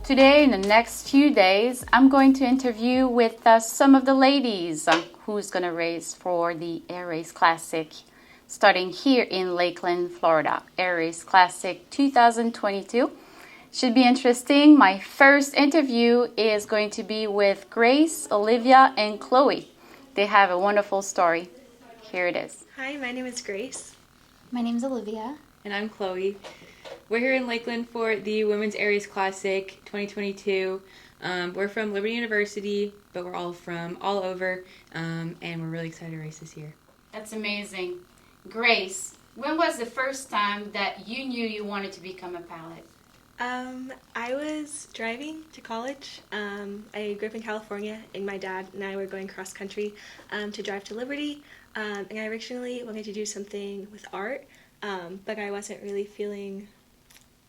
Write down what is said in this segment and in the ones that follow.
Today, in the next few days, I'm going to interview with some of the ladies who's going to race for the Air Race Classic starting here in Lakeland, Florida. Air Race Classic 2022. Should be interesting. My first interview is going to be with Grace, Olivia, and Chloe. They have a wonderful story. Here it is. Hi, my name is Grace. My name's Olivia. And I'm Chloe. We're here in Lakeland for the Women's Air Race Classic 2022. We're from Liberty University, but we're all from all over, and we're really excited to race this year. That's amazing. Grace, when was the first time that you knew you wanted to become a pilot? I was driving to college. I grew up in California, and my dad and I were going cross country to drive to Liberty. And I originally wanted to do something with art, but I wasn't really feeling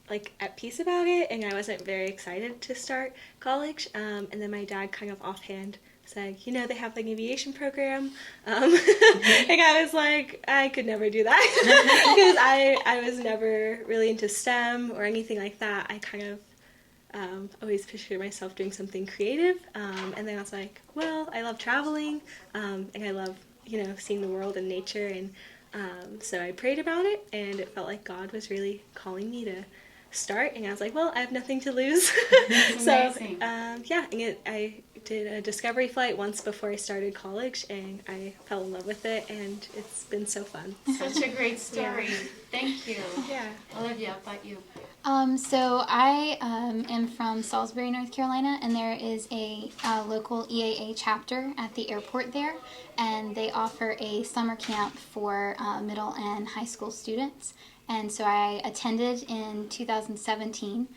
like at peace about it, and I wasn't very excited to start college. And then my dad kind of offhand said, you know, they have like an aviation program. And I was like, I could never do that because I was never really into STEM or anything like that. I kind of always pictured myself doing something creative. And then I was like, well, I love traveling, and I love, you know, seeing the world and nature. And so I prayed about it, and it felt like God was really calling me to start. And I was like, well, I have nothing to lose. So yeah, and I did a discovery flight once before I started college, and I fell in love with it, and it's been so fun. Such a great story. Yeah. Thank you. Yeah. Olivia, how about you? So I am from Salisbury, North Carolina, and there is a local EAA chapter at the airport there, and they offer a summer camp for middle and high school students. And so I attended in 2017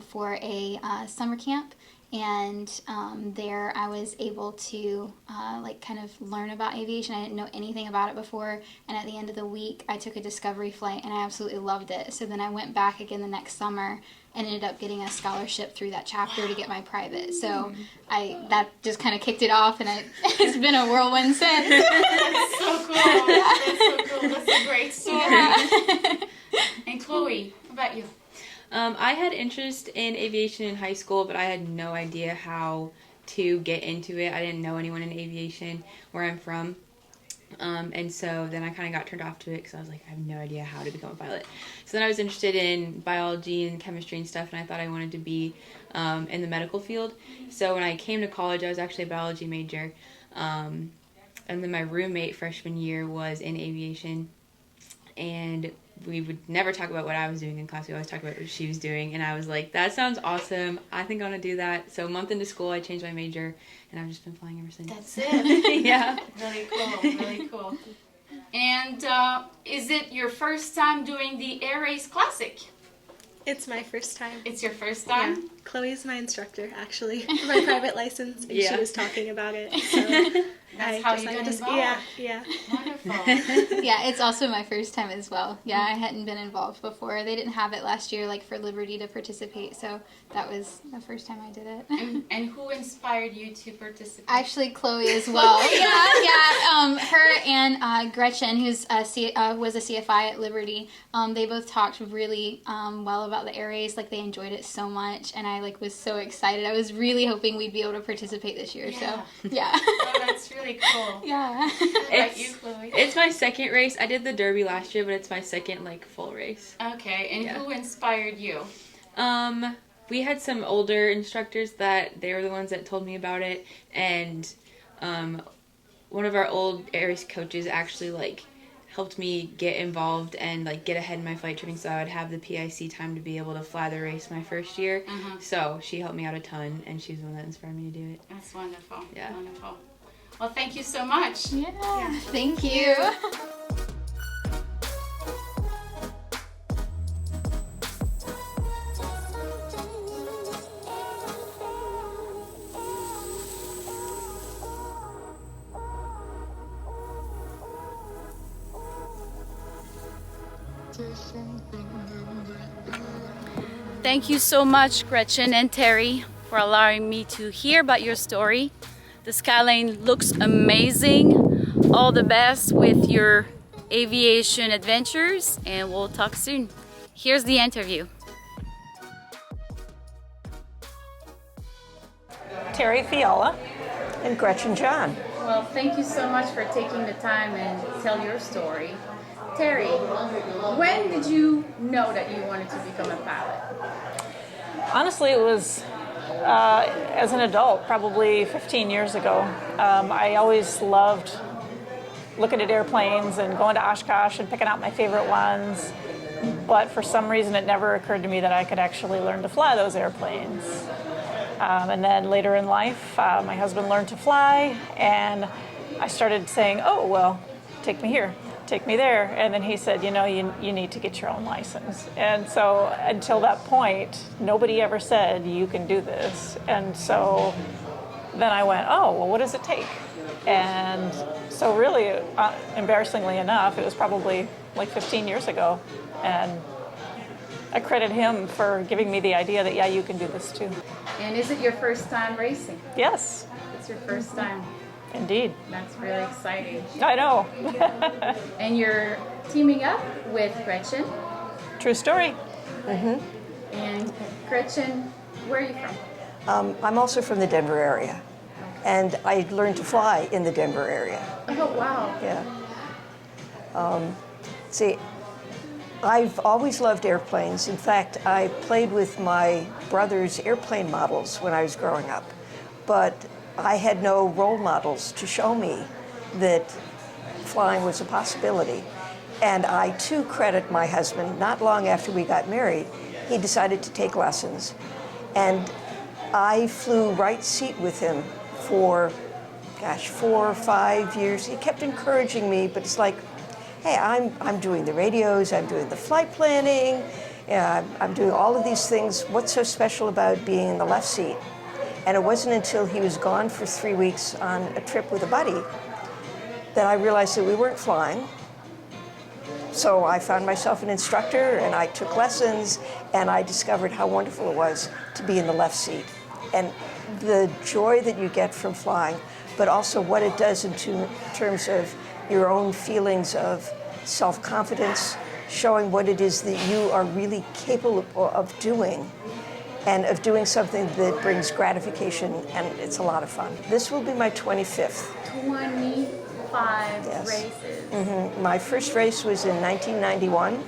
for a summer camp, and there I was able to like kind of learn about aviation. I didn't know anything about it before, and at the end of the week I took a discovery flight, and I absolutely loved it. So then I went back again the next summer and ended up getting a scholarship through that chapter to get my private. So that just kind of kicked it off, and it's been a whirlwind since. That's so cool. That's so cool. That's a great story. Yeah. And Chloe, what about you? I had interest in aviation in high school, but I had no idea how to get into it. I didn't know anyone in aviation where I'm from. And so then I kind of got turned off to it because I was like, I have no idea how to become a pilot. So then I was interested in biology and chemistry and stuff, and I thought I wanted to be in the medical field. So when I came to college, I was actually a biology major. And then my roommate freshman year was in aviation, and we would never talk about what I was doing in class. We always talked about what she was doing, and I was like, that sounds awesome. I think I want to do that. So a month into school, I changed my major, and I've just been flying ever since. That's it. Yeah. Really cool. Really cool. And is it your first time doing the Air Race Classic? It's my first time. It's your first time? Yeah. Chloe's my instructor, actually, for my private license, and she was talking about it. So that's how you got involved. Yeah. Wonderful. Yeah, it's also my first time as well. Yeah, I hadn't been involved before. They didn't have it last year, like for Liberty to participate, so that was the first time I did it. And who inspired you to participate? Actually, Chloe as well. Yeah. Her and Gretchen, who's was a CFI at Liberty, they both talked really well about the Air Race. Like, they enjoyed it so much, and I was so excited. I was really hoping we'd be able to participate this year. Yeah. So yeah. Oh, that's really cool. Yeah. It's my second race. I did the Derby last year, but it's my second full race. Okay, and who inspired you? We had some older instructors that they were the ones that told me about it, and one of our old Air Race coaches actually helped me get involved and get ahead in my flight training, so I would have the PIC time to be able to fly the race my first year. So she helped me out a ton, and she's the one that inspired me to do it. That's wonderful. Yeah. Wonderful. Well, thank you so much. Yeah. Thank you. Thank you so much, Gretchen and Terry, for allowing me to hear about your story. The Skyline looks amazing. All the best with your aviation adventures, and we'll talk soon. Here's the interview. Terry Fiala and Gretchen John. Well, thank you so much for taking the time and tell your story. Terry, when did you know that you wanted to become a pilot? Honestly, it was as an adult, probably 15 years ago. I always loved looking at airplanes and going to Oshkosh and picking out my favorite ones. But for some reason, it never occurred to me that I could actually learn to fly those airplanes. And then later in life, my husband learned to fly, and I started saying, oh, well, take me here, take me there. And then he said, you know, you need to get your own license. And so until that point, nobody ever said, you can do this. And so then I went, oh, well, what does it take? And so really, embarrassingly enough, it was probably like 15 years ago. And I credit him for giving me the idea that, yeah, you can do this too. And is it your first time racing? Yes. It's your first time. Indeed. That's really exciting. I know. And you're teaming up with Gretchen. True story. And Gretchen, where are you from? I'm also from the Denver area, and I learned to fly in the Denver area. Oh, wow. Yeah. See, I've always loved airplanes. In fact, I played with my brother's airplane models when I was growing up, but I had no role models to show me that flying was a possibility. And I too credit my husband. Not long after we got married, he decided to take lessons, and I flew right seat with him for, 4 or 5 years. He kept encouraging me, but it's like, hey, I'm doing the radios, I'm doing the flight planning, I'm doing all of these things. What's so special about being in the left seat? And it wasn't until he was gone for 3 weeks on a trip with a buddy that I realized that we weren't flying. So I found myself an instructor, and I took lessons, and I discovered how wonderful it was to be in the left seat. And the joy that you get from flying, but also what it does in terms of your own feelings of self-confidence, showing what it is that you are really capable of doing, and of doing something that brings gratification, and it's a lot of fun. This will be my 25th. 25 Yes. races. My first race was in 1991.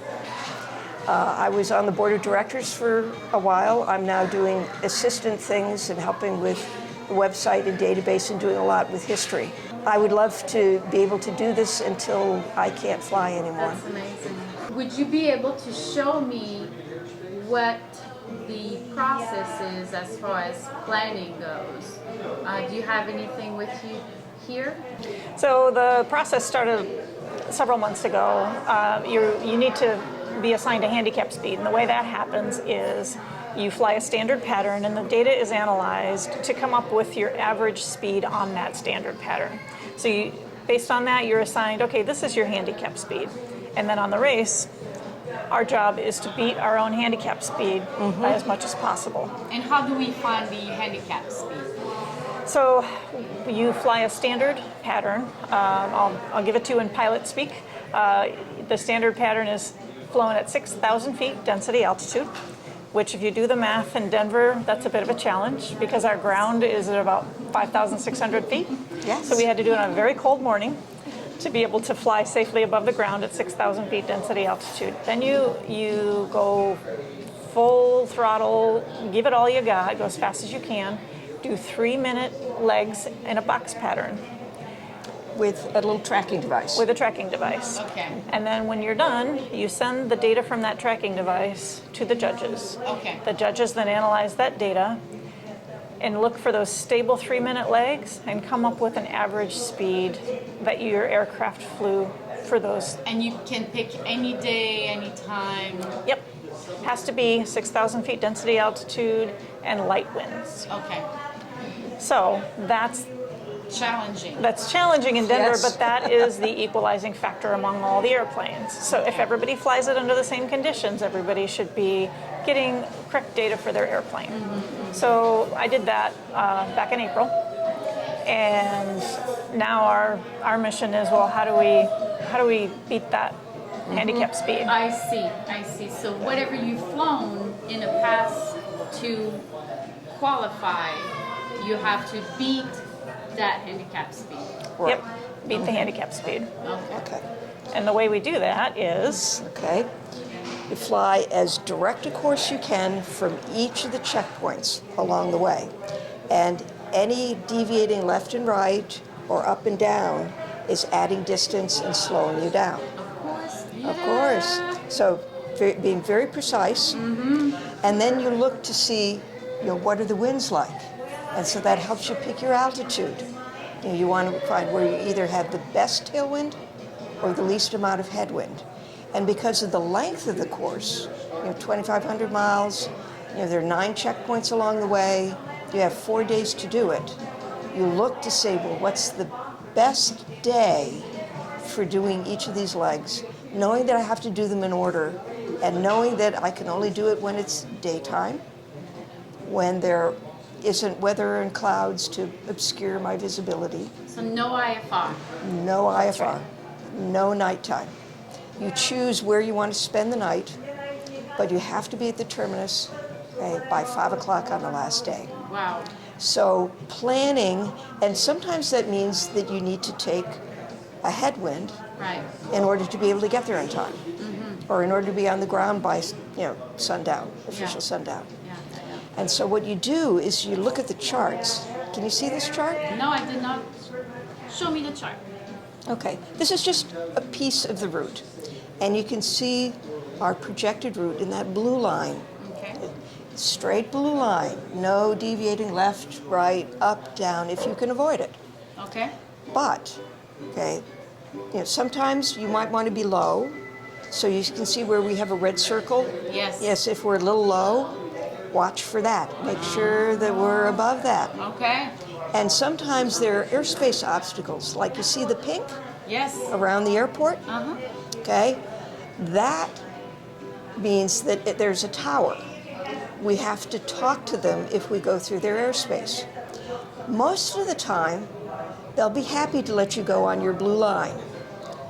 I was on the board of directors for a while. I'm now doing assistant things and helping with the website and database and doing a lot with history. I would love to be able to do this until I can't fly anymore. That's amazing. Would you be able to show me what the process is as far as planning goes? Do you have anything with you here? So the process started several months ago. You need to be assigned a handicap speed, and the way that happens is you fly a standard pattern, and the data is analyzed to come up with your average speed on that standard pattern. So based on that, you're assigned, okay, this is your handicap speed. And then on the race, our job is to beat our own handicap speed by as much as possible. And how do we find the handicap speed? So you fly a standard pattern. I'll give it to you in pilot speak. The standard pattern is flown at 6,000 feet density altitude, which if you do the math in Denver, that's a bit of a challenge because our ground is at about 5,600 feet. Yes. So we had to do it on a very cold morning to be able to fly safely above the ground at 6,000 feet density altitude. Then you go full throttle, give it all you got, go as fast as you can, do 3-minute legs in a box pattern. With a little tracking device. With a tracking device. Okay. And then when you're done, you send the data from that tracking device to the judges. Okay. The judges then analyze that data and look for those stable 3-minute legs and come up with an average speed that your aircraft flew for those. And you can pick any day, any time. Yep. Has to be 6,000 feet density altitude and light winds. Okay. So that's challenging in Denver, Yes. but that is the equalizing factor among all the airplanes. So if everybody flies it under the same conditions, everybody should be getting correct data for their airplane. So I did that back in April, and now our mission is, well, how do we beat that handicap speed? I see. So whatever you've flown in the past to qualify, you have to beat that handicap speed. Right. Yep, beat the handicap speed. Okay. Okay. And the way we do that is, Okay. You fly as direct a course you can from each of the checkpoints along the way. And any deviating left and right or up and down is adding distance and slowing you down. Of course. Of course. So being very precise. And then you look to see, what are the winds like? And so that helps you pick your altitude. You want to find where you either have the best tailwind or the least amount of headwind. And because of the length of the course, 2,500 miles, there are 9 checkpoints along the way, you have 4 days to do it. You look to say, well, what's the best day for doing each of these legs, knowing that I have to do them in order, and knowing that I can only do it when it's daytime, when there isn't weather and clouds to obscure my visibility. So no IFR. No IFR, no nighttime. You choose where you want to spend the night, but you have to be at the terminus by 5 o'clock on the last day. Wow. So planning, and sometimes that means that you need to take a headwind Right. in order to be able to get there in time, or in order to be on the ground by sundown, official sundown. Yeah. And so what you do is you look at the charts. Can you see this chart? No, I did not. Show me the chart. Okay, this is just a piece of the route. And you can see our projected route in that blue line. Okay. Straight blue line, no deviating left, right, up, down, if you can avoid it. Okay. But, sometimes you might want to be low. So you can see where we have a red circle. Yes. Yes, if we're a little low, watch for that. Make sure that we're above that. Okay. And sometimes there are airspace obstacles, like you see the pink Yes. around the airport. Okay, that means that there's a tower. We have to talk to them if we go through their airspace. Most of the time, they'll be happy to let you go on your blue line,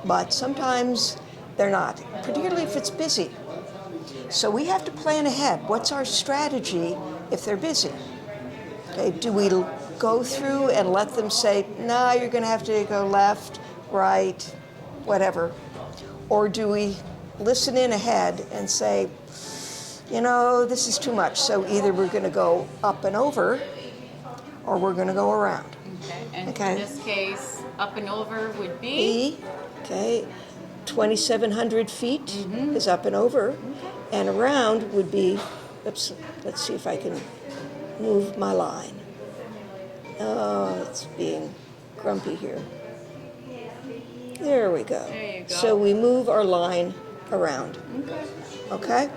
but sometimes they're not, particularly if it's busy. So we have to plan ahead. What's our strategy if they're busy? Okay, do we go through and let them say, no, you're going to have to go left, right, whatever? Or do we listen in ahead and say, this is too much, so either we're going to go up and over or we're going to go around. Okay. And Okay. in this case, up and over would be? Okay, 2,700 feet is up and over, and around would be, let's see if I can move my line. Oh, it's being grumpy here. There we go. There you go. So we move our line around. Okay?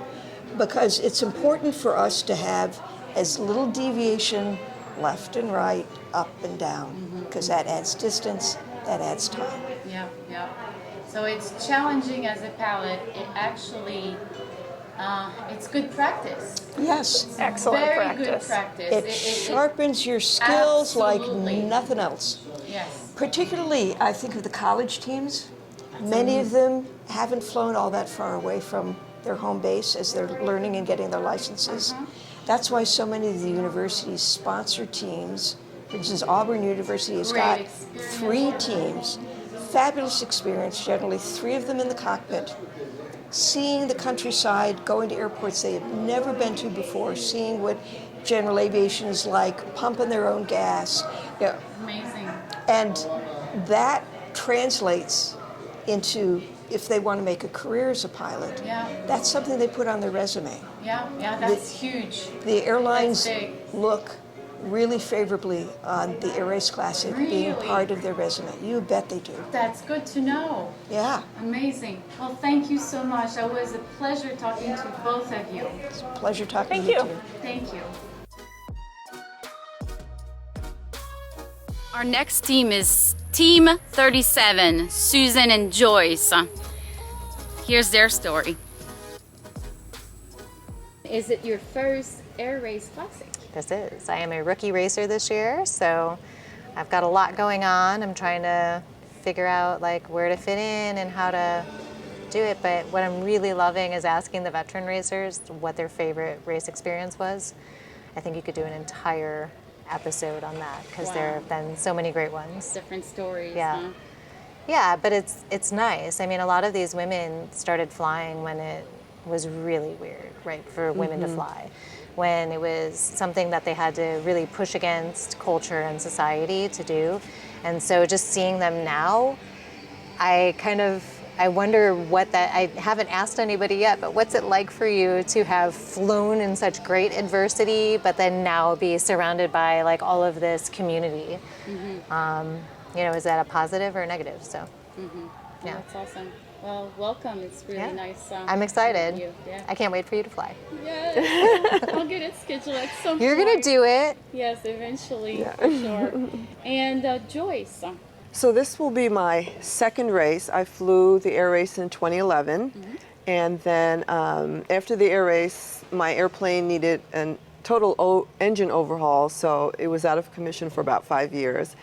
Because it's important for us to have as little deviation left and right, up and down, because that adds distance, that adds time. Yeah. So it's challenging as a pilot. It actually, it's good practice. Yes. excellent Very practice. good practice. It sharpens your skills Absolutely. like nothing else. Yes. Particularly, I think of the college teams. Many of them haven't flown all that far away from their home base as they're learning and getting their licenses. That's why so many of the universities sponsor teams. For instance, Auburn University has got Great experience. 3 teams. Fabulous experience, generally 3 of them in the cockpit. Seeing the countryside, going to airports they have never been to before, seeing what general aviation is like, pumping their own gas. Amazing. And that translates into, if they want to make a career as a pilot, Yeah. that's something they put on their resume. Yeah, that's huge. The airlines That's big. look really favorably on the Air Race Classic being Really? part of their resume. You bet they do. That's good to know. Yeah, Amazing. Well, thank you so much. It was a pleasure talking to both of you. it's a pleasure talking Thank to you. you. too. Thank you. Our next team is Team 37, Susan and Joyce. Here's their story. Is it your first Air Race Classic? This is. I am a rookie racer this year, so I've got a lot going on. I'm trying to figure out where to fit in and how to do it, but what I'm really loving is asking the veteran racers what their favorite race experience was. I think you could do an entire episode on that, because Wow. there have been so many great ones. Different stories. Yeah. Huh? Yeah, but it's nice. I mean, a lot of these women started flying when it was really weird, right, for women to fly, when it was something that they had to really push against culture and society to do. And so just seeing them now, I wonder what that, I haven't asked anybody yet, but what's it like for you to have flown in such great adversity, but then now be surrounded by like all of this community? You know, is that a positive or a negative? So, yeah. That's awesome. Well, welcome. It's really Yeah. nice. I'm excited. You. Yeah. I can't wait for you to fly. Yes. I'll get it scheduled at some You're point. gonna do it. Yes, eventually, for sure. And Joyce. So this will be my second race. I flew the air race in 2011, and then after the air race, my airplane needed a total engine overhaul, so it was out of commission for about 5 years.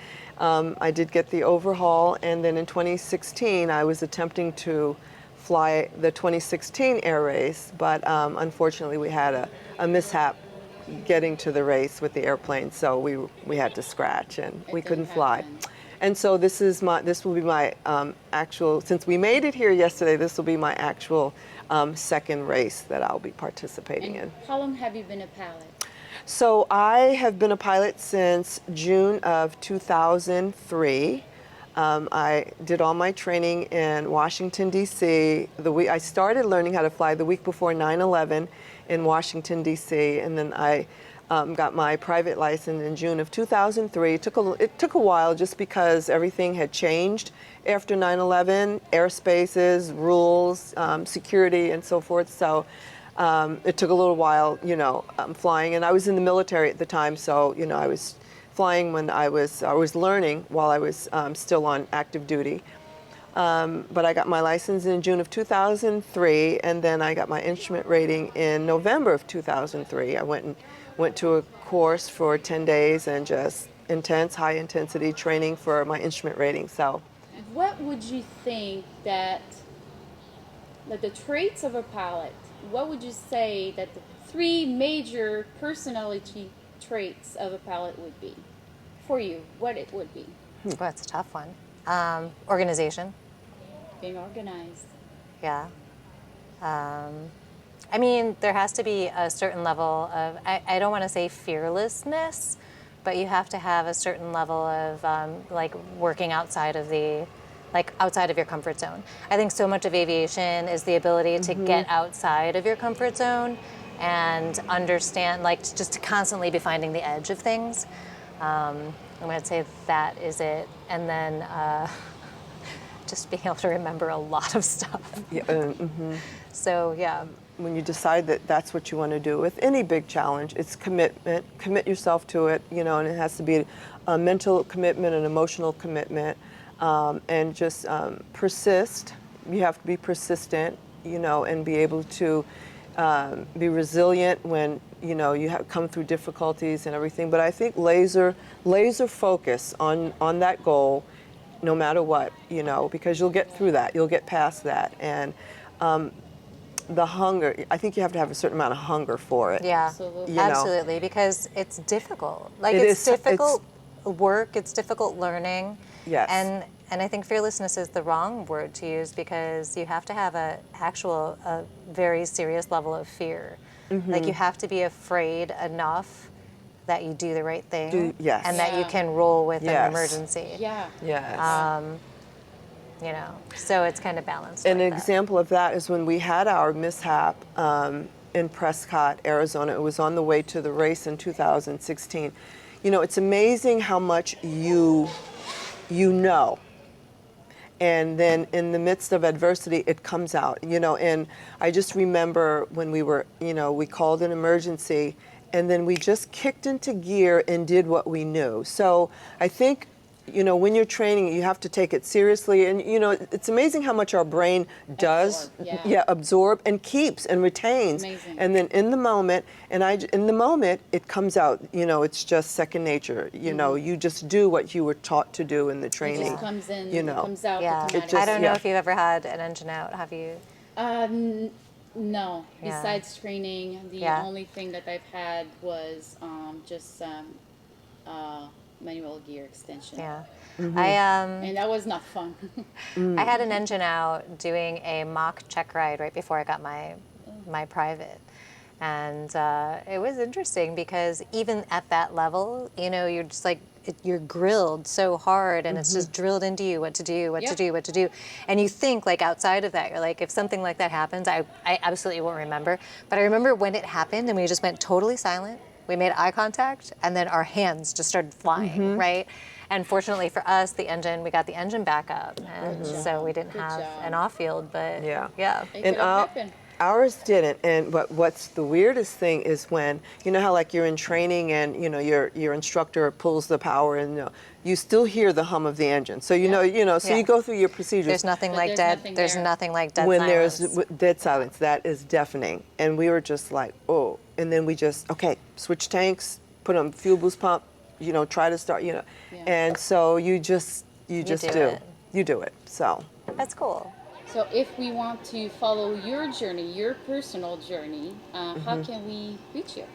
I did get the overhaul, and then in 2016, I was attempting to fly the 2016 air race, but unfortunately, we had a mishap getting to the race with the airplane, so we had to scratch, and we couldn't fly. And so this will be my actual, since we made it here yesterday, this will be my actual second race that I'll be participating in. How long have you been a pilot? So I have been a pilot since June of 2003. I did all my training in Washington, D.C. I started learning how to fly the week before 9/11 in Washington, D.C., and then I got my private license in June of 2003. It took a while just because everything had changed after 9/11, airspaces, rules, security, and so forth. So it took a little while, flying. And I was in the military at the time, so I was flying when I was learning while I was still on active duty. But I got my license in June of 2003, and then I got my instrument rating in November of 2003. I went to a course for 10 days and just intense, high intensity training for my instrument rating. So, What would you think that the traits of a pilot, what would you say that the 3 major personality traits of a pilot would be? For you, what it would be? Well, that's a tough one. Organization. Being organized. Yeah. I mean, there has to be a certain level of, I don't want to say fearlessness, but you have to have a certain level of working outside of your comfort zone. I think so much of aviation is the ability to get outside of your comfort zone and understand, just to constantly be finding the edge of things. I'm going to say that is it. And then just being able to remember a lot of stuff. yeah, So, yeah. when you decide that that's what you want to do with any big challenge, it's commitment. Commit yourself to it, and it has to be a mental commitment, an emotional commitment, and just persist. You have to be persistent, and be able to be resilient when you have come through difficulties and everything. But I think laser focus on that goal, no matter what, because you'll get through that, you'll get past that, and the hunger, I think you have to have a certain amount of hunger for it. Yeah, Absolutely. absolutely, because it's difficult. It's difficult work, it's difficult learning. Yes. And I think fearlessness is the wrong word to use, because you have to have a very serious level of fear. You have to be afraid enough that you do the right thing. Yes. And that you can roll with Yes. an emergency. Yeah. Yes. So it's kind of balanced. An like that. example of that is when we had our mishap in Prescott, Arizona. It was on the way to the race in 2016. It's amazing how much you know. And then in the midst of adversity, it comes out, and I just remember when we were, we called an emergency, and then we just kicked into gear and did what we knew. So I think, when you're training, you have to take it seriously, and it's amazing how much our brain does, absorb and keeps and retains. Amazing. And then in the moment, it comes out. It's just second nature. You just do what you were taught to do in the training. It just comes in, it comes out. Yeah, automatically. I don't know if you've ever had an engine out. Have you? No. Yeah. Besides training, the Yeah. only thing that I've had was just manual gear extension. Yeah. And that was not fun. I had an engine out doing a mock check ride right before I got my private. And it was interesting because even at that level, you know, you're just like, you're grilled so hard and it's just drilled into you what to do, what to do, what to do. And you think like outside of that, you're like, if something like that happens, I absolutely won't remember. But I remember when it happened and we just went totally silent. We made eye contact and then our hands just started flying, right? And fortunately for us, we got the engine back up. And so we didn't have an off-field, but yeah. It could have happened. Ours didn't, but what's the weirdest thing is when, you know how like you're in training and, you know, your instructor pulls the power and, you know, you still hear the hum of the engine. So, you know, so you go through your procedures. There's nothing like there's nothing like dead when silence. there's dead silence, that is deafening. And we were just like, oh, and then we just, okay, switch tanks, put on fuel boost pump, you know, try to start, you know. And so you just do. You do it, so. That's cool. So if we want to follow your journey, your personal journey, how can we reach you?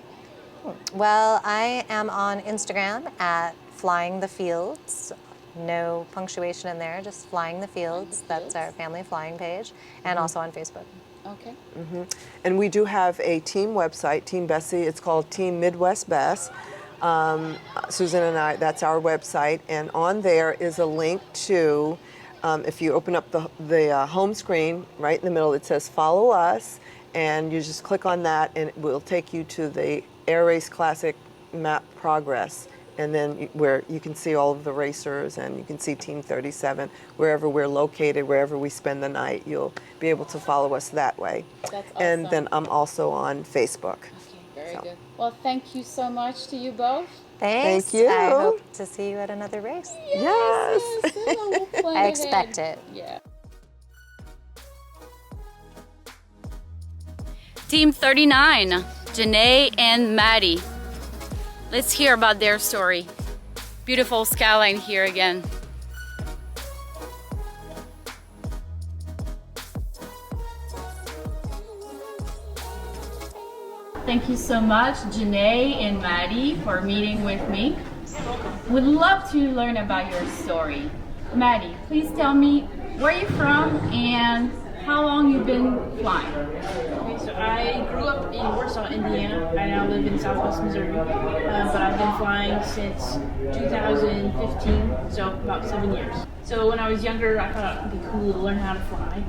Well, I am on Instagram at Flying the Fields. No punctuation in there, just Flying the Fields. That's our family flying page. And also on Facebook. Okay. And we do have a team website, Team Bessie. It's called Team Midwest Bess. Susan and I, that's our website. And on there is a link to, if you open up the home screen, right in the middle, it says follow us. And you just click on that and it will take you to the Air Race Classic map progress. And then where you can see all of the racers and you can see Team 37, wherever we're located, wherever we spend the night, you'll be able to follow us that way. That's awesome. And then I'm also on Facebook. Okay, very good. Well, thank you so much to you both. Thanks. Thank you. I hope to see you at another race. Yes. We'll plan I expect ahead. it. Yeah. Team 39, Janae and Maddie. Let's hear about their story. Beautiful skyline here again. Thank you so much, Janae and Maddie, for meeting with me. Would love to learn about your story. Maddie, please tell me where you're from and how long you've been flying. Okay, so I grew up in Warsaw, Indiana. I now live in Southwest Missouri, but I've been flying since 2015, so about 7 years. So when I was younger, I thought it would be cool to learn how to fly.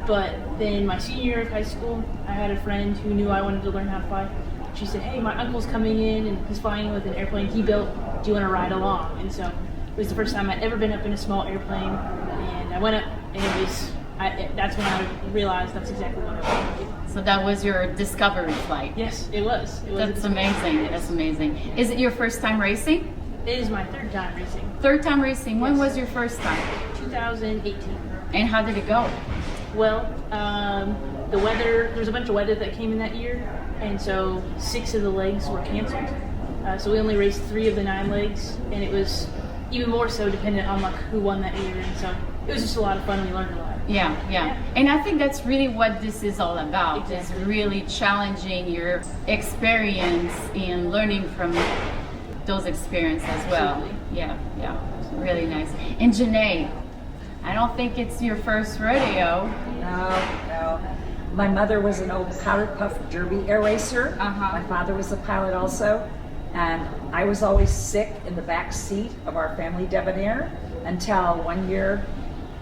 But then my senior year of high school, I had a friend who knew I wanted to learn how to fly. She said, hey, my uncle's coming in and he's flying with an airplane he built. Do you want to ride along? And so it was the first time I'd ever been up in a small airplane. And I went up and it was, that's when I realized that's exactly what I wanted to do. So that was your discovery flight? Yes, it was. That's amazing. That's amazing. Is it your first time racing? It is my third time racing. Third time racing. When was your first time? 2018. And how did it go? Well, the weather, there was a bunch of weather that came in that year, and so 6 of the legs were canceled. So we only raced 3 of the 9 legs, and it was even more so dependent on like who won that year, and so it was just a lot of fun. We learned a lot. Yeah. And I think that's really what this is all about. Exactly. It's really challenging your experience and learning from those experiences as well. Absolutely. Yeah. Really nice. And Janae, I don't think it's your first rodeo. No. My mother was an old powder puff derby air racer. My father was a pilot also. And I was always sick in the back seat of our family debonair until one year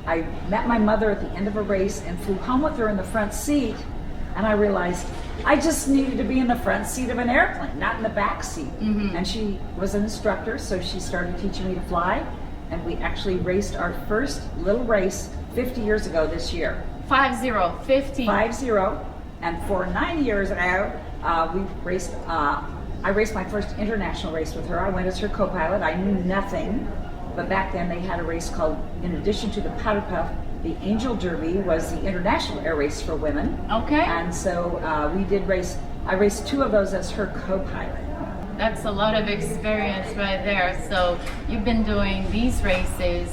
I met my mother at the end of a race and flew home with her in the front seat. And I realized I just needed to be in the front seat of an airplane, not in the back seat. And she was an instructor, so she started teaching me to fly. And we actually raced our first little race 50 years ago this year. 50. 50. And for 9 years now, we raced, I raced my first international race with her. I went as her co-pilot. I knew nothing, but back then they had a race called, in addition to the powder puff, the Angel Derby was the international air race for women. Okay. And so we did race, I raced 2 of those as her co-pilot. That's a lot of experience right there. So you've been doing these races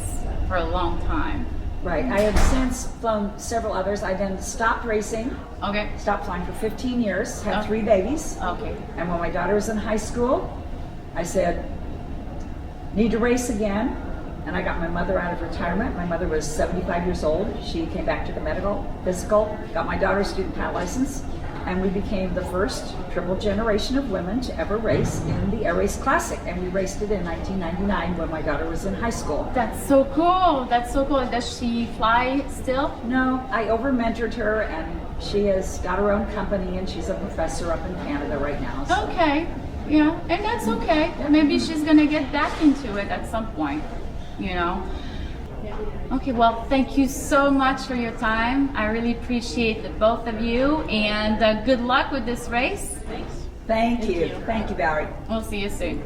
for a long time. Right. I have since flown several others. I then stopped racing. Okay. Stopped flying for 15 years. Had 3 babies. Okay. And when my daughter was in high school, I said, need to race again. And I got my mother out of retirement. My mother was 75 years old. She came back to the medical, physical, got my daughter's student pilot license, and we became the first triple generation of women to ever race in the Air Race Classic. And we raced it in 1999 when my daughter was in high school. That's so cool. That's so cool. Does she fly still? No, I over-mentored her, and she has got her own company, and she's a professor up in Canada right now. So. Okay. Yeah, and that's okay. Maybe she's gonna get back into it at some point, you know. Okay, well, thank you so much for your time. I really appreciate the both of you, and good luck with this race. Thanks. Thank you. Thank you, Valerie. We'll see you soon.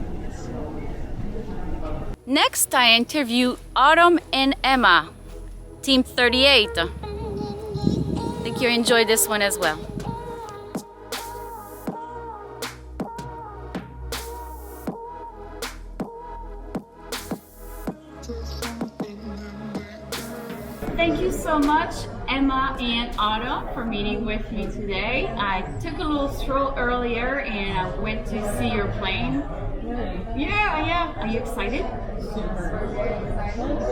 Next, I interview Autumn and Emma, Team 38. I think you enjoyed this one as well. Thank you so much, Emma and Autumn, for meeting with me today. I took a little stroll earlier and I went to see your plane. Really? Yeah. Are you excited? Super.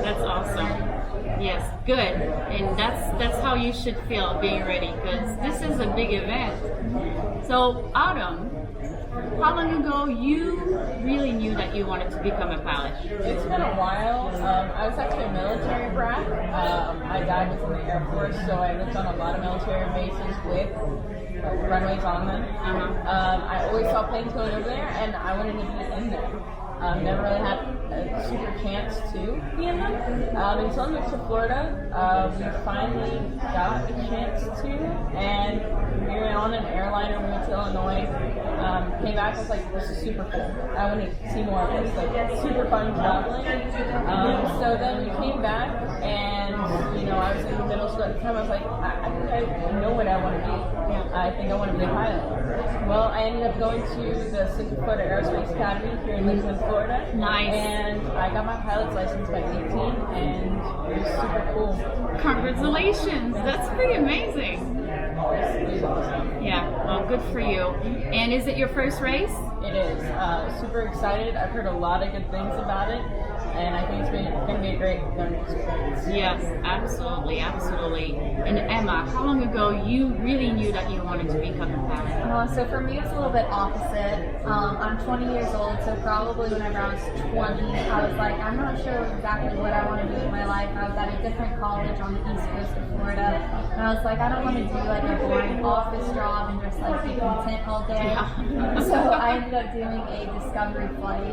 That's awesome. Yes, good. And that's how you should feel being ready, because this is a big event. So, Autumn, how long ago you really knew that you wanted to become a pilot? It's been a while. I was actually a military brat. My dad was in the Air Force, so I lived on a lot of military bases with runways on them. I always saw planes going over there, and I wanted to be in them. Never really had a super chance to be in them. Until I moved to Florida, we finally got a chance to, and we were on an airliner. We went to Illinois. Came back, I was like, this is super cool. I want to see more of this. Like, super fun traveling. So then we came back, and I was in middle school at the time. I was like, I think I know what I want to be. I think I want to be a pilot. Well, I ended up going to the Central Florida Aerospace Academy here in Lakeland, Florida. Nice. And I got my pilot's license by 18, and it was super cool. Congratulations. That's pretty amazing. It was awesome. Yeah, well, good for you. And is it your first race? It is. Super excited. I've heard a lot of good things about it, and I think it's going to be a great learning experience. Yes, absolutely. And Emma, how long ago you really knew that you wanted to become a pilot? So for me, it's a little bit opposite. I'm 20 years old, so probably whenever I was 20, I was like, I'm not sure exactly what I want to do with my life. I was at a different college on the east coast of Florida, and I was like, I don't want to do like a boring office job and just like be content all day. So I ended up doing a discovery flight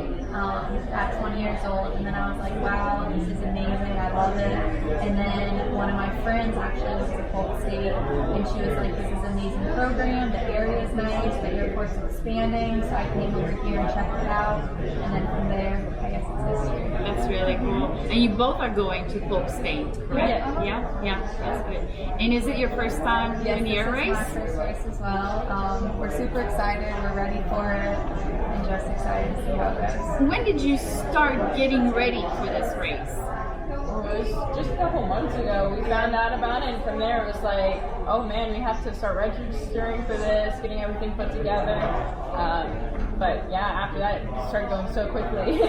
at 20 years old, and then I was like, wow, this is amazing, I love it. And then one of my friends actually was to Polk State, and she was like, this is an amazing program, the area is nice, the airport's expanding, so I came over here and checked it out, and then from there, I guess it's history. That's really cool. And you both are going to Polk State, correct? Yeah, that's good. And is it your first time doing the air race? Yes, this is my first race as well. We're super excited, we're ready for it, and just excited to see how it goes. When did you start getting ready for this race? It was just a couple months ago. We found out about it, and from there it was like, oh man, we have to start registering for this, getting everything put together. But yeah, after that, it started going so quickly.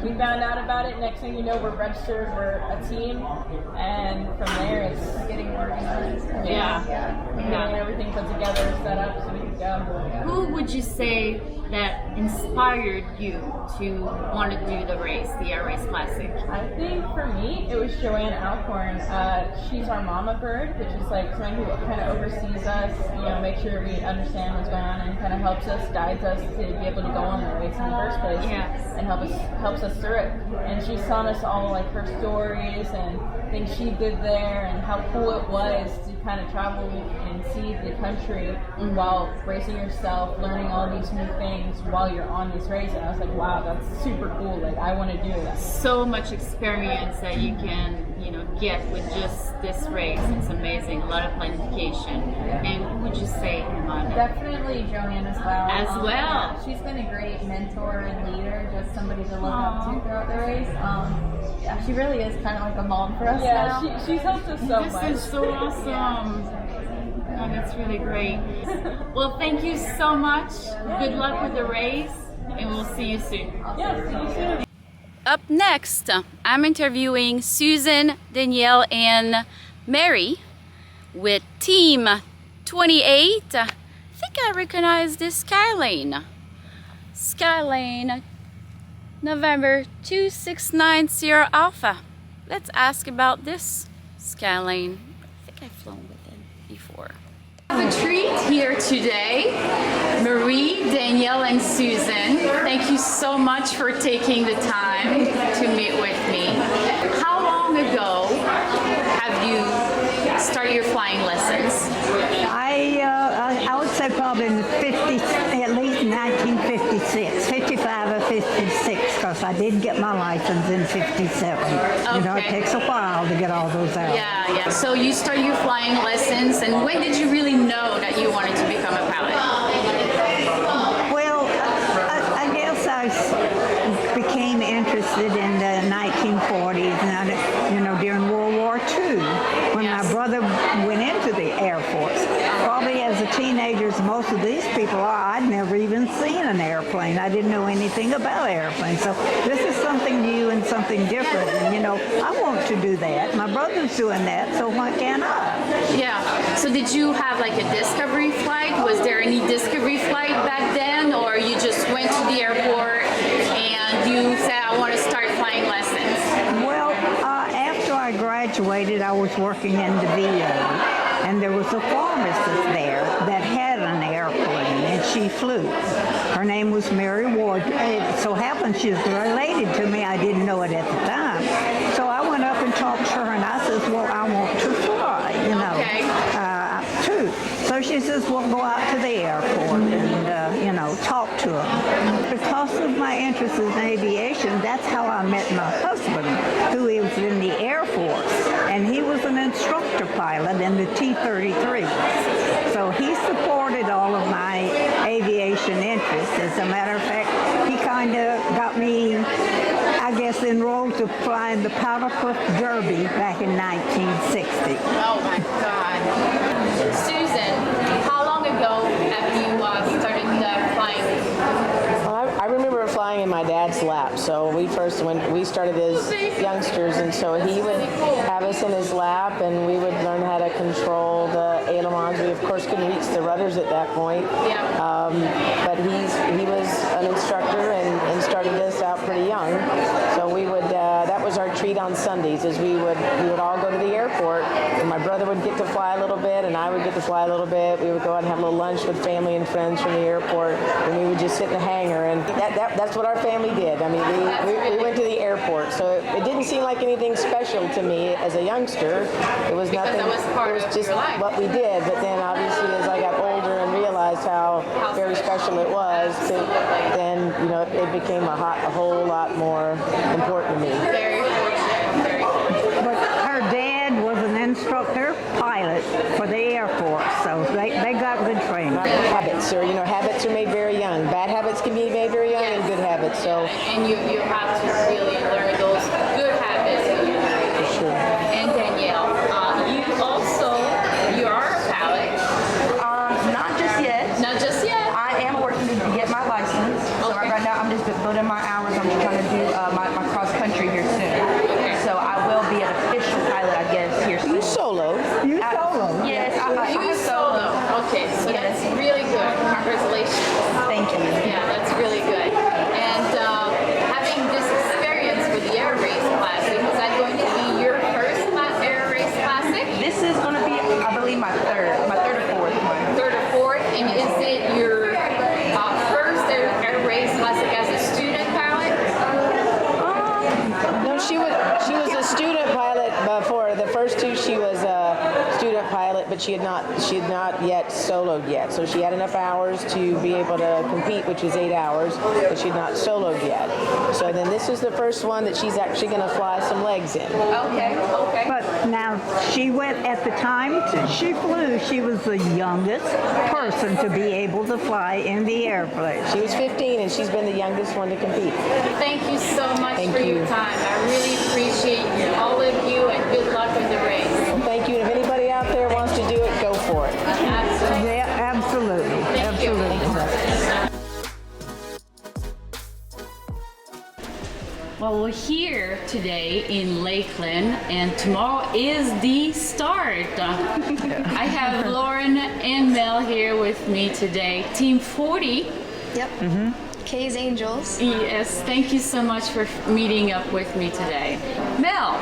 We found out about it. Next thing you know, we're registered. We're a team, and from there, it's getting organized. Getting everything put together, set up, so we can go. Who would you say that inspired you to want to do the race, the Air Race Classic? I think for me, it was Joanne Alcorn. She's our mama bird, which is like someone who kind of oversees us, make sure we understand what's going on, and kind of helps us, guides us to be able to go on the race in the first place, and helps us through it. And she's telling us all like her stories and things she did there, and how cool it was to kind of travel and see the country while racing yourself, learning all these new things while you're on this race. And I was like, wow, that's super cool. Like, I want to do that. So much experience that you can, get with just this race. It's amazing. A lot of planification. And who would you say, Emma? Definitely Joanne as well. Yeah, she's been a great mentor and leader, just somebody to look up to throughout the race. She really is kind of like a mom for us now. Yeah, she's helped us so much. This is so awesome. Oh, that's really great. Well, thank you so much. Good luck with the race, and we'll see you soon. Yeah, see you soon. up next, I'm interviewing Susan, Danielle, and Mary with Team 28. I think I recognize this Skyline. Skyline November 269 Sierra Alpha. Let's ask about this Skyline. I think I've flown with it before. I have a treat here today. Marie, Danielle, and Susan, thank you so much for taking the time to meet with me. How long ago have you started your flying lessons? I would say probably in the 50s, at least 1956, 55 or 56, because I did get my license in 57. Okay. You know, it takes a while to get all those out. Yeah. So you started your flying lessons, and when did you really know that you wanted to become a pilot? Well, I guess I became interested in the 1940s, and, you know, during World War II, when my brother went into the Air Force. Probably as a teenager, as most of these people are, I'd never even seen an airplane. I didn't know anything about airplanes. So this is something new and something different. And, you know, I want to do that. My brother's doing that, so why can't I? Yeah. So did you have like a discovery flight? Was there any discovery flight back then? Or you just went to the airport and you said, I want to start flying lessons? Well, after I graduated, I was working in the VA. And there was a pharmacist there that had an airplane, and she flew. Her name was Mary Ward. It so happened she was related to me. I didn't know it at the time. So I went up and talked to her, and I says, well, I want to fly, you know, too. So she says, well, go out to the airport and, you know, talk to them. Because of my interest in aviation, that's how I met my husband, who was in the Air Force. And he was an instructor pilot in the T-33s. So he supported all of my aviation interests. As a matter of fact, he kind of got me, I guess, enrolled to fly in the Powderpuff Derby back in 1960. Oh my God. Susan, how long ago have you started flying? Well, I remember flying in my dad's lap. So we started as youngsters, and so he would have us in his lap, and we would learn how to control the ailerons. We of course couldn't reach the rudders at that point. But he was an instructor and started us out pretty young. So we would that was our treat on Sundays, is we would all go to the airport, and my brother would get to fly a little bit, and I would get to fly a little bit. We would go out and have a little lunch with family and friends from the airport, and we would just sit in the hangar, and that's what our family did. I mean, we went to the airport, so it didn't seem like anything special to me as a youngster. It was nothing. It was just what we did. But then, obviously, as I got older and realized how very special it was, then you know it became a whole lot more important to me. Very fortunate. But her dad was an instructor pilot for the Air Force, so they got good training. Habits are made very young. Bad habits can be made very young, and good habits. So and you have to really learn those good habits. For sure. And Danielle, you are a pilot. Not just yet. Not just yet. I am working to get my license. So right now I'm just building my hours. I'm just trying to do my cross country here soon. So I will be an official pilot, I guess, here soon. You solo? Yes, You solo. Okay, so that's really good. Congratulations. Thank you. Yeah, that's really good. And having this experience with the Air Race Classic, is that going to be your first Air Race Classic? This is going to be, I believe, my third or fourth one. Third or fourth, and is it your first Air Race Classic as a student pilot? No, she was a student pilot before. The first two, she was a student pilot, but she had not yet soloed yet. So she had enough hours to be able to compete, which is 8 hours, but she had not soloed yet. So then this is the first one that she's actually going to fly some legs in. Okay. But now she went at the time she flew. She was the youngest person to be able to fly in the airplane. She was 15, and she's been the youngest one to compete. Thank you so much for your time. I really appreciate all of you, and good luck with the race. Thank you. And if anybody out there wants to do it, go for it. Absolutely. Yeah, absolutely. Thank you. Well, we're here today in Lakeland, and tomorrow is the start. I have Lauren and Mel here with me today. Team 40. Yep. Kay's Angels. Yes, thank you so much for meeting up with me today. Mel,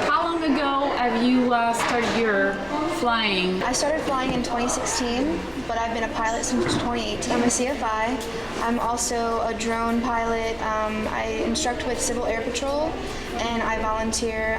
how long ago have you started your flying? I started flying in 2016, but I've been a pilot since 2018. I'm a CFI. I'm also a drone pilot. I instruct with Civil Air Patrol, and I volunteer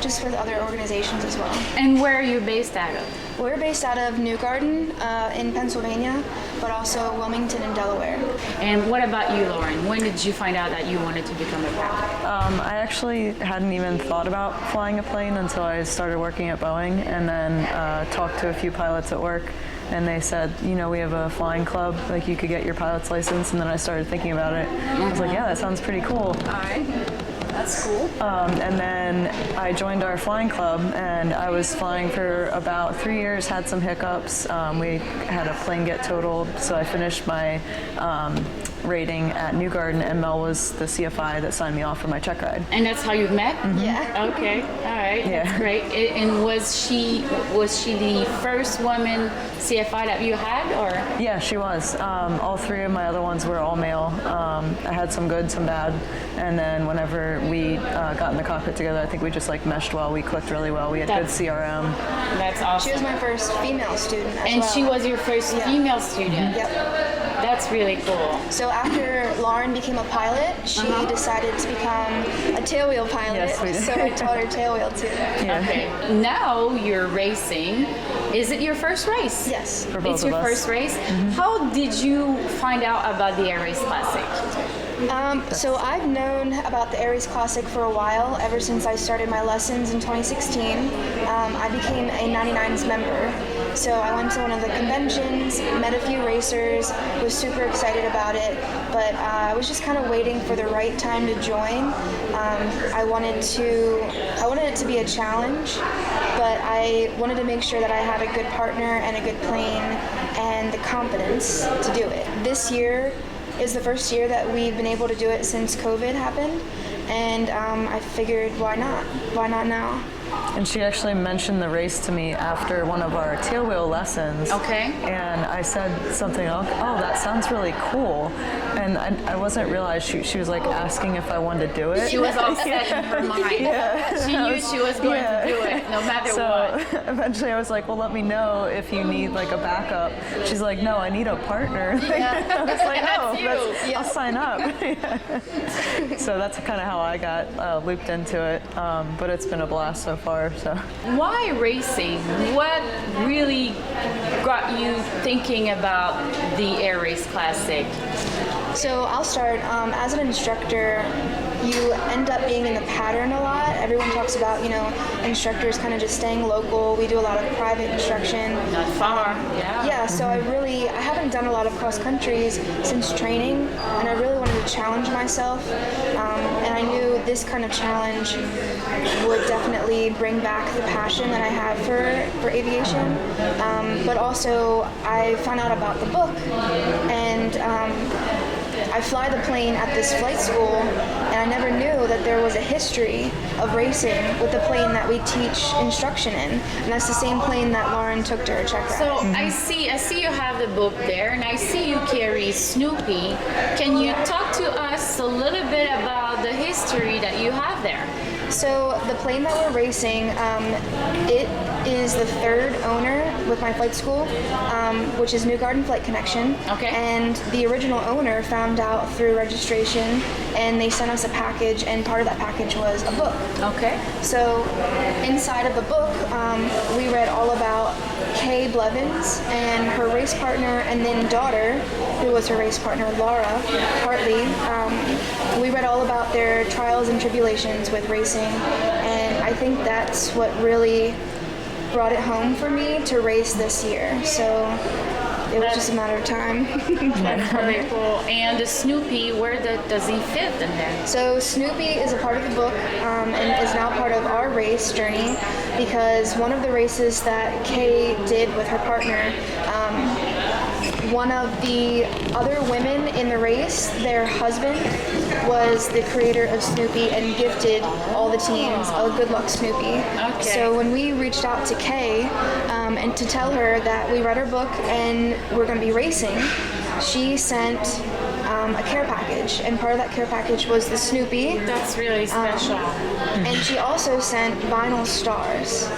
just with other organizations as well. And where are you based out of? We're based out of New Garden in Pennsylvania, but also Wilmington in Delaware. And what about you, Lauren? When did you find out that you wanted to become a pilot? I actually hadn't even thought about flying a plane until I started working at Boeing, and then talked to a few pilots at work, and they said, you know, we have a flying club, like you could get your pilot's license. And then I started thinking about it. I was like, yeah, that sounds pretty cool. All right. That's cool. And then I joined our flying club, and I was flying for about 3 years, had some hiccups. We had a plane get totaled, so I finished my rating at New Garden, and Mel was the CFI that signed me off for my check ride. And that's how you met? Yeah. Okay. All right. Yeah. That's great. And was she the first woman CFI that you had, or? Yeah, she was. All three of my other ones were all male. I had some good, some bad, and then whenever we got in the cockpit together, I think we just like meshed well. We clicked really well. We had good CRM. That's awesome. She was my first female student as and well. she was your first female student? Yep. That's really cool. So after Lauren became a pilot, she decided to become a tailwheel pilot. Yes, we did. So I taught her tailwheel too. Yeah. Okay. Now you're racing. Is it your first race? Yes. For both it's of your us. first race. How did you find out about the Air Race Classic? So I've known about the Air Race Classic for a while, ever since I started my lessons in 2016. I became a 99s member. So I went to one of the conventions, met a few racers, was super excited about it, but I was just kind of waiting for the right time to join. I wanted it to be a challenge, but I wanted to make sure that I had a good partner and a good plane and the confidence to do it. This year is the first year that we've been able to do it since COVID happened, and I figured, why not? Why not now? And she actually mentioned the race to me after one of our tailwheel lessons. Okay. And I said something, oh, that sounds really cool. And I wasn't realized she was like asking if I wanted to do it. She was all set in her mind. Yeah. She knew she was going to do it, no matter what. So eventually I was like, well, let me know if you need like a backup. She's like, no, I need a partner. Yeah. I was like, you. I'll sign up. So that's kind of how I got looped into it. But it's been a blast so far. So. Why racing? What really got you thinking about the Air Race Classic? So I'll start. As an instructor, you end up being in the pattern a lot. Everyone talks about, instructors kind of just staying local. We do a lot of private instruction. Not far. Yeah, so I haven't done a lot of cross countries since training, and I really wanted to challenge myself. And I knew this kind of challenge would definitely bring back the passion that I have for aviation. But also, I found out about the book, and I fly the plane at this flight school, and I never knew that there was a history of racing with the plane that we teach instruction in, and that's the same plane that Lauren took to her check ride. So I see you have the book there, and I see you carry Snoopy. Can you talk to us a little bit about the history that you have there? So the plane that we're racing, it is the third owner with my flight school, which is New Garden Flight Connection. Okay. And the original owner found out through registration, and they sent us a package, and part of that package was a book. Okay. So inside of the book, we read all about Kay Blevins and her race partner and then daughter, who was her race partner, Laura Hartley. We read all about their trials and tribulations with racing, and I think that's what really brought it home for me to race this year. So it was just a matter of time. That's very cool. And the Snoopy, where does he fit in there? So Snoopy is a part of the book and is now part of our race journey, because one of the races that Kay did with her partner one of the other women in the race, their husband was the creator of Snoopy and gifted all the teams a Good Luck Snoopy. Okay. So when we reached out to Kay and to tell her that we read her book and we're going to be racing, she sent a care package, and part of that care package was the Snoopy. That's really special. And she also sent vinyl stars.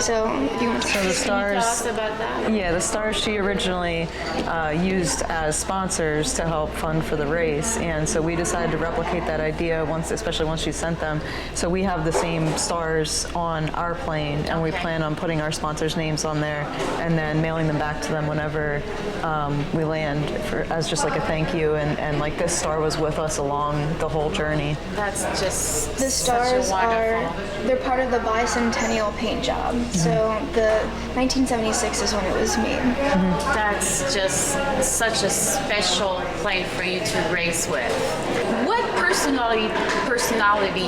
So if you want to So the stars, tell us about that? Yeah, the stars she originally used as sponsors to help fund for the race, and so we decided to replicate that idea especially once she sent them. So we have the same stars on our plane, and we plan on putting our sponsors' names on there, and then mailing them back to them whenever we land as just like a thank you. And like this star was with us along the whole journey. That's just the stars they're part of the bicentennial paint job. So the 1976 is when it was made. That's just such a special plane for you to race with. What personality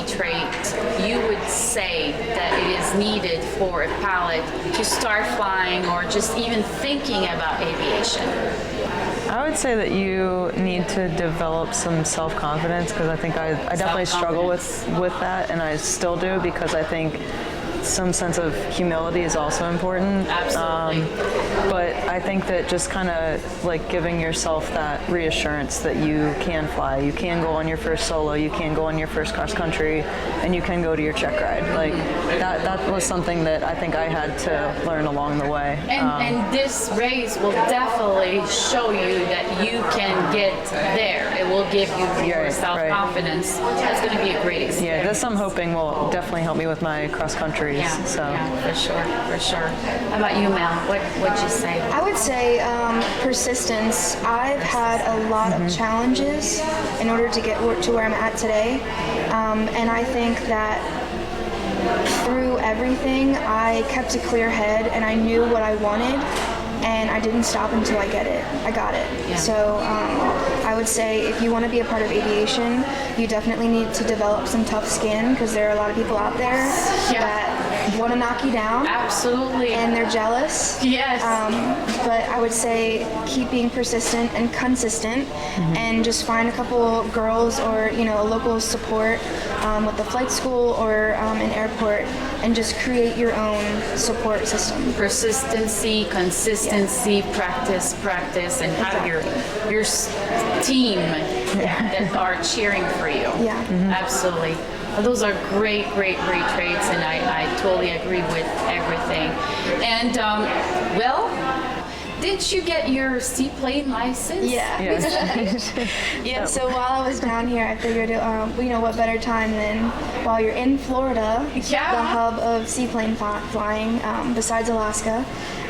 trait you would say that it is needed for a pilot to start flying or just even thinking about aviation? I would say that you need to develop some self-confidence, because I think I definitely struggle with that, and I still do, because I think some sense of humility is also important. Absolutely. But I think that just kind of like giving yourself that reassurance that you can fly, you can go on your first solo, you can go on your first cross country, and you can go to your check ride. Like that was something that I think I had to learn along the way. And this race will definitely show you that you can get there. It will give you more self-confidence. That's going to be a great experience. Yeah, this I'm hoping will definitely help me with my cross countries. Yeah, so. Yeah, for sure. How about you, Mel? What'd you say? I would say persistence. I've had a lot of challenges in order to get to where I'm at today, and I think that through everything, I kept a clear head and I knew what I wanted, and I didn't stop until I got it. Yeah. So I would say if you want to be a part of aviation, you definitely need to develop some tough skin, because there are a lot of people out there that want to knock you down. Absolutely. And they're jealous. Yes. But I would say keep being persistent and consistent, and just find a couple girls or a local support with the flight school or an airport, and just create your own support system. Persistency, consistency, practice, and have your team that are cheering for you. Yeah. Absolutely. Those are great traits, and I totally agree with everything. And didn't you get your seaplane license? Yeah. Yeah. So while I was down here, I figured, what better time than while you're in Florida, the hub of seaplane flying, besides Alaska.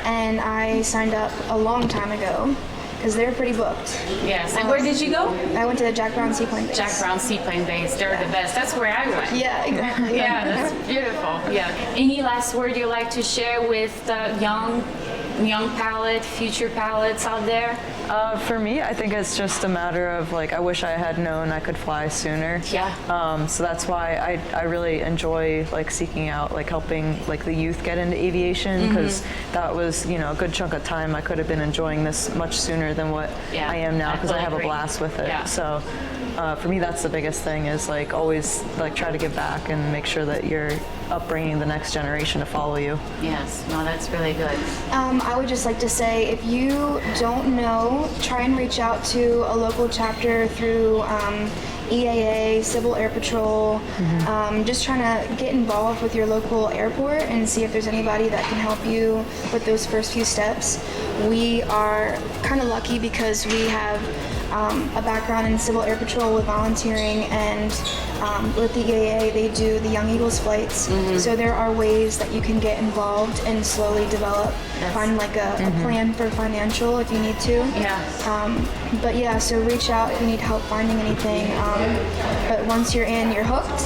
And I signed up a long time ago, because they're pretty booked. Yes. And where did you go? I went to the Jack Brown Seaplane Base. Jack Brown Seaplane Base. They're the best. That's where I went. Yeah, exactly. Yeah, that's beautiful. Yeah. Any last word you'd like to share with the young pilot, future pilots out there? For me, I think it's just a matter of I wish I had known I could fly sooner. Yeah. So that's why I really enjoy seeking out helping the youth get into aviation, because that was a good chunk of time I could have been enjoying this much sooner than what I am now, because I have a blast with it. Yeah. So for me, that's the biggest thing, is always try to give back and make sure that you're upbringing the next generation to follow you. Yes, no, that's really good. I would just like to say, if you don't know, try and reach out to a local chapter through EAA, Civil Air Patrol, just trying to get involved with your local airport and see if there's anybody that can help you with those first few steps. We are kind of lucky because we have a background in Civil Air Patrol with volunteering, and with the EAA they do the Young Eagles flights. So there are ways that you can get involved and slowly develop, find a plan for financial if you need to. Yeah. But yeah, so reach out if you need help finding anything. But once you're in, you're hooked.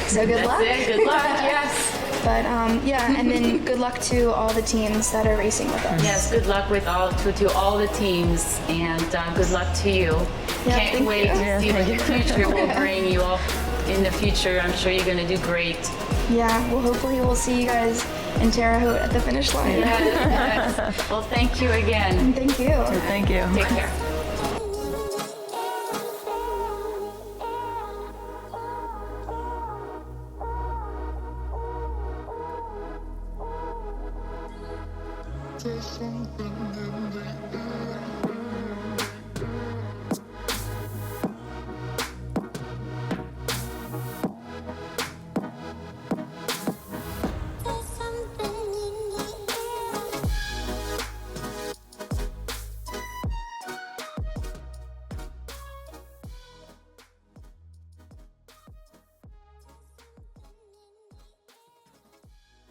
So good luck. That's it. Good luck. Yes. But and then good luck to all the teams that are racing with us. Yes, good luck with to all the teams, and good luck to you. Yeah, Can't wait to see what the future will bring you all in the future. I'm sure you're going to do great. Yeah, well, hopefully we'll see you guys in Terre Haute at the finish line. Yes. Well, thank you again. Thank you. Thank you. Take care. There's something in the air.